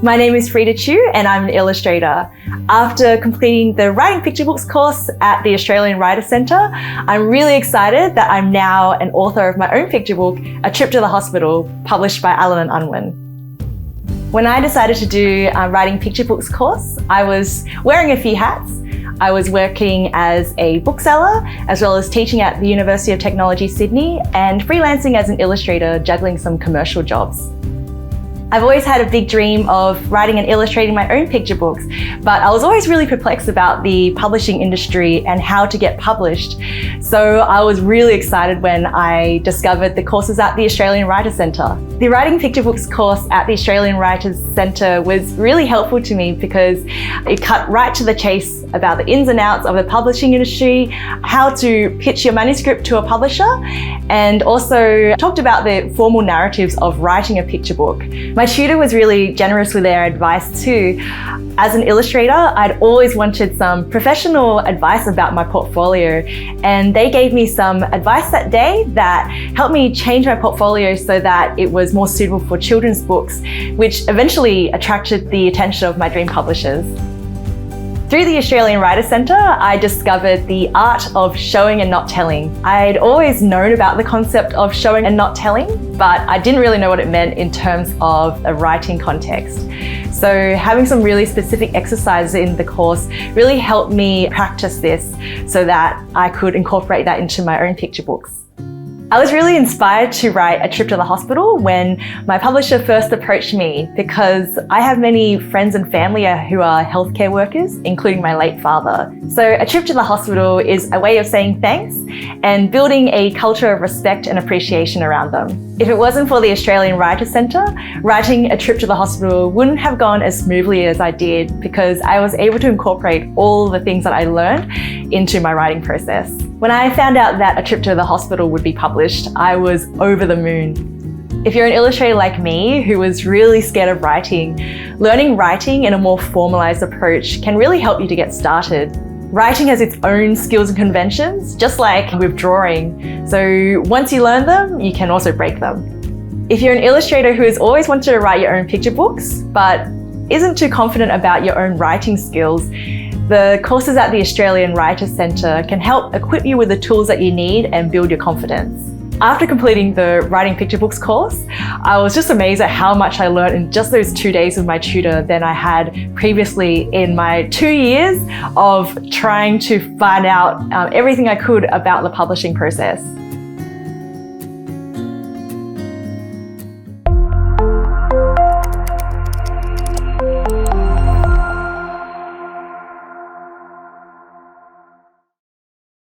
My name is Freda Chiu and I'm an illustrator. After completing the Writing Picture Books course at the Australian Writer Centre, I'm really excited that I'm now an author of my own picture book, A Trip to the Hospital, published by Allen & Unwin. When I decided to do a Writing Picture Books course, I was wearing a few hats. I was working as a bookseller, as well as teaching at the University of Technology, Sydney, and freelancing as an illustrator, juggling some commercial jobs. I've always had a big dream of writing and illustrating my own picture books, but I was always really perplexed about the publishing industry and how to get published. So I was really excited when I discovered the courses at the Australian Writer Centre. The Writing Picture Books course at the Australian Writers Centre was really helpful to me because it cut right to the chase about the ins and outs of the publishing industry, how to pitch your manuscript to a publisher, and also talked about the formal narratives of writing a picture book. My tutor was really generous with their advice too. As an illustrator, I'd always wanted some professional advice about my portfolio, and they gave me some advice that day that helped me change my portfolio so that it was more suitable for children's books, which eventually attracted the attention of my dream publishers. Through the Australian Writer Centre, I discovered the art of showing and not telling. I'd always known about the concept of showing and not telling, but I didn't really know what it meant in terms of a writing context. So having some really specific exercises in the course really helped me practice this so that I could incorporate that into my own picture books. I was really inspired to write A Trip to the Hospital when my publisher first approached me because I have many friends and family who are healthcare workers, including my late father. So A Trip to the Hospital is a way of saying thanks and building a culture of respect and appreciation around them. If it wasn't for the Australian Writer Centre, writing A Trip to the Hospital wouldn't have gone as smoothly as I did because I was able to incorporate all the things that I learned into my writing process. When I found out that A Trip to the Hospital would be published, I was over the moon. If you're an illustrator like me who was really scared of writing, learning writing in a more formalized approach can really help you to get started. Writing has its own skills and conventions, just like with drawing. So once you learn them, you can also break them. If you're an illustrator who has always wanted to write your own picture books, but isn't too confident about your own writing skills, the courses at the Australian Writers Centre can help equip you with the tools that you need and build your confidence. After completing the Writing Picture Books course, I was just amazed at how much I learned in just those 2 days with my tutor than I had previously in my 2 years of trying to find out everything I could about the publishing process.